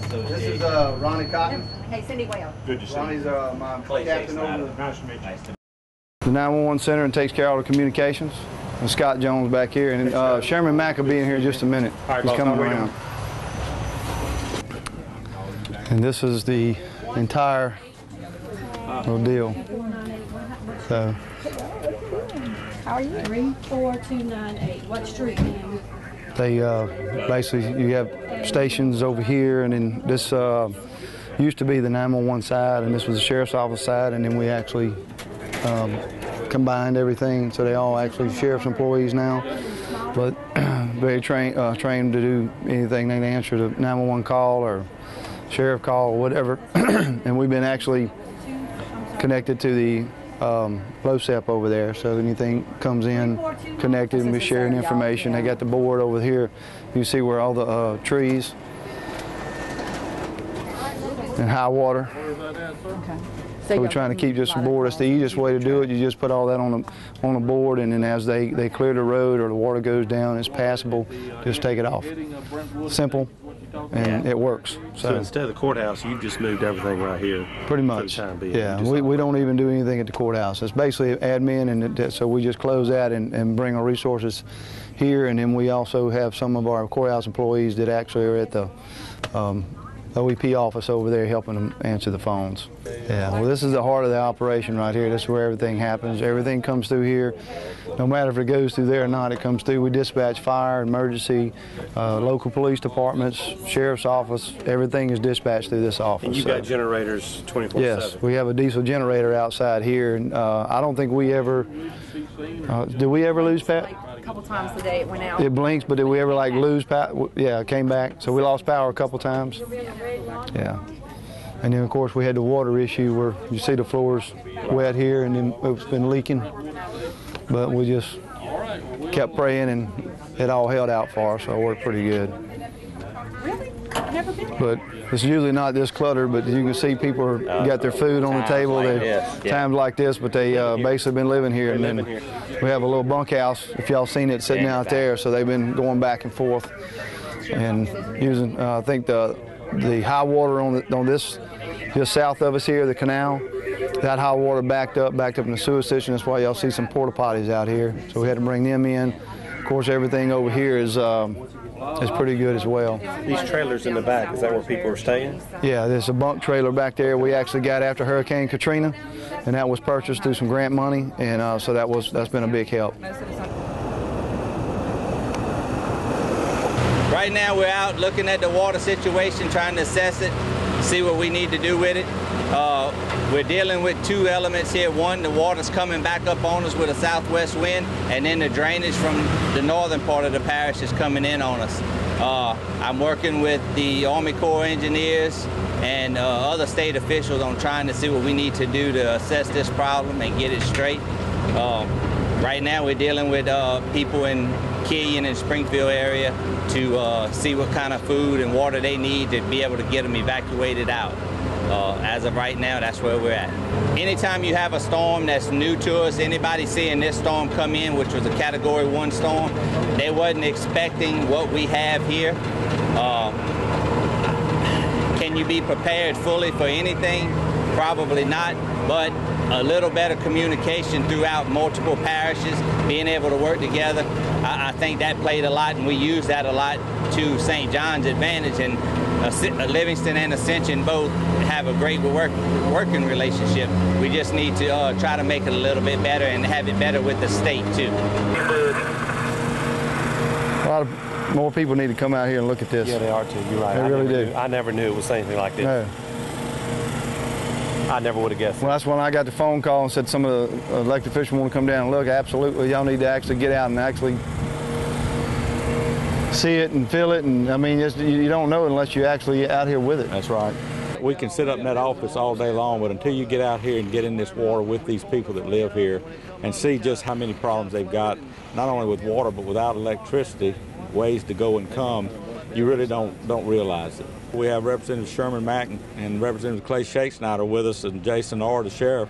This is Ronnie Cotton. Hey, Cindy Whale. Good to see you. Ronnie's my captain over the... Nice to meet you. The 911 center and takes care of all the communications. And Scott Jones back here. And Sherman Mack will be in here in just a minute. He's coming around. And this is the entire deal. So. How are you? 34298. What street name? They basically, you have stations over here, and then this used to be the 911 side, and this was the sheriff's office side, and then we actually combined everything, so they all actually sheriff's employees now, but very trained to do anything. They answer the 911 call or sheriff call or whatever, and we've been actually connected to the LoSEP over there, so anything comes in connected and we're sharing information. They got the board over here. You see where all the trees and high water. Okay. So we're trying to keep just a board. That's the easiest way to do it. You just put all that on a board, and then as they clear the road or the water goes down, it's passable, just take it off. Simple, and it works. So instead of the courthouse, you just moved everything right here. Pretty much. Yeah, we don't even do anything at the courthouse. It's basically admin, and so we just close that and bring our resources here, and then we also have some of our courthouse employees that actually are at the OEP office over there helping them answer the phones. Yeah, well, this is the heart of the operation right here. This is where everything happens. Everything comes through here. No matter if it goes through there or not, it comes through. We dispatch fire, emergency, local police departments, sheriff's office. Everything is dispatched through this office. And you've got generators 24/7. Yes, we have a diesel generator outside here. And I don't think we ever, did we ever lose Pat? A couple times today it went out. It blinks, but did we ever like lose power? Yeah, it came back. So we lost power a couple times. Yeah. And then of course we had the water issue where you see the floors wet here, and then it's been leaking. But we just kept praying, and it all held out for us, so it worked pretty good. Really? I've never been here. But it's usually not this cluttered, but you can see people got their food on the table. Times like this, but they basically been living here. And then we have a little bunkhouse, if y'all seen it, sitting out there, so they've been going back and forth and using, I think the high water on this just south of us here, the canal, that high water backed up in the sewer system. That's why y'all see some porta potties out here. So we had to bring them in. Of course, everything over here is pretty good as well. These trailers in the back, is that where people are staying? Yeah, there's a bunk trailer back there. We actually got after Hurricane Katrina, and that was purchased through some grant money, and so that's been a big help. Right now we're out looking at the water situation, trying to assess it, see what we need to do with it. We're dealing with two elements here. One, the water's coming back up on us with a southwest wind, and then the drainage from the northern part of the parish is coming in on us. I'm working with the Army Corps engineers and other state officials on trying to see what we need to do to assess this problem and get it straight. Right now we're dealing with people in Killian and Springfield area to see what kind of food and water they need to be able to get them evacuated out. As of right now, that's where we're at. Anytime you have a storm that's new to us, anybody seeing this storm come in, which was a Category 1 storm, they wasn't expecting what we have here. Can you be prepared fully for anything? Probably not, but a little better communication throughout multiple parishes, being able to work together, I think that played a lot, and we use that a lot to St. John's advantage. And Livingston and Ascension both have a great working relationship. We just need to try to make it a little bit better and have it better with the state too. A lot of more people need to come out here and look at this. Yeah, they are too. You're right. They really do. I never knew it was anything like this. No. I never would have guessed. Well, that's when I got the phone call and said some of the elected officials want to come down and look. Absolutely, y'all need to actually get out and actually see it and feel it. And I mean, you don't know unless you're actually out here with it. That's right. We can sit up in that office all day long, but until you get out here and get in this water with these people that live here and see just how many problems they've got, not only with water but without electricity, ways to go and come, you really don't realize it. We have Representative Sherman Mack and Representative Clay Shakespeare with us, and Jason Orr, the sheriff,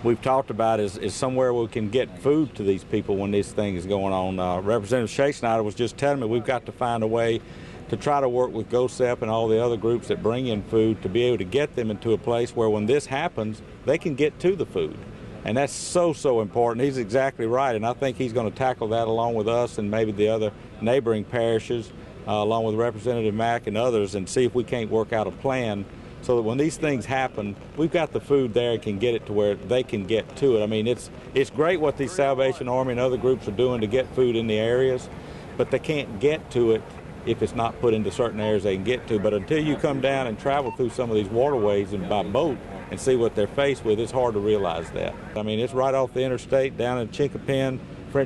we've talked about is somewhere we can get food to these people when this thing is going on. Representative Shea Snyder was just telling me we've got to find a way to try to work with GOSEP and all the other groups that bring in food to be able to get them into a place where when this happens, they can get to the food. And that's so important. He's exactly right, and I think he's going to tackle that along with us and maybe the other neighboring parishes, along with Representative Mack and others, and see if we can't work out a plan so that when these things happen, we've got the food there and can get it to where they can get to it. I mean, it's great what these Salvation Army and other groups are doing to get food in the areas, but they can't get to it if it's not put into certain areas they can get to. But until you come down and travel through some of these waterways and by boat and see what they're faced with, it's hard to realize that. I mean, it's right off the interstate down in Chinkapin,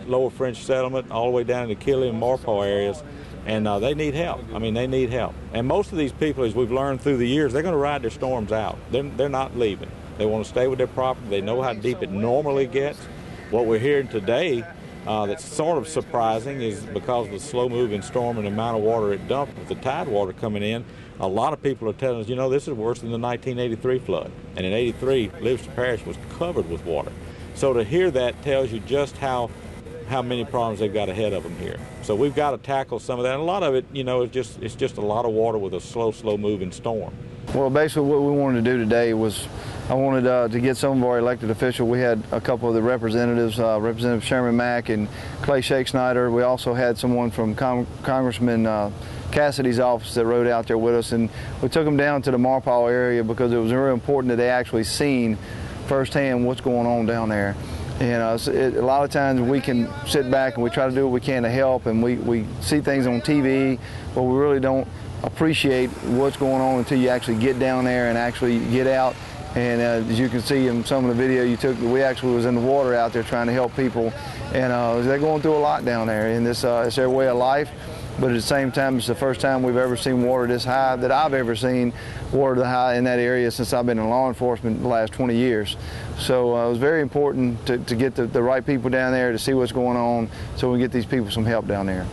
Lower French Settlement, all the way down into Killy and Marpaw areas, and they need help. I mean, they need help. And most of these people, as we've learned through the years, they're going to ride their storms out. They're not leaving. They want to stay with their property. They know how deep it normally gets. What we're hearing today that's sort of surprising is because of the slow-moving storm and the amount of water it dumped with the tide water coming in, a lot of people are telling us, you know, this is worse than the 1983 flood. And in 83, Livingston Parish was covered with water. So to hear that tells you just how many problems they've got ahead of them here. So we've got to tackle some of that. And a lot of it, you know, it's just a lot of water with a slow-moving storm. Well, basically what we wanted to do today was I wanted to get some of our elected officials. We had a couple of the representatives, Representative Sherman Mack and Clay Shea Snyder. We also had someone from Congressman Cassidy's office that rode out there with us, and we took them down to the Marpaw area because it was very important that they actually seen firsthand what's going on down there. And a lot of times we can sit back and we try to do what we can to help, and we see things on TV, but we really don't appreciate what's going on until you actually get down there and actually get out. And as you can see in some of the video you took, we actually was in the water out there trying to help people, and they're going through a lot down there. And it's their way of life, but at the same time, it's the first time we've ever seen water this high that I've ever seen water this high in that area since I've been in law enforcement the last 20 years. So it was very important to get the right people down there to see what's going on so we can get these people some help down there.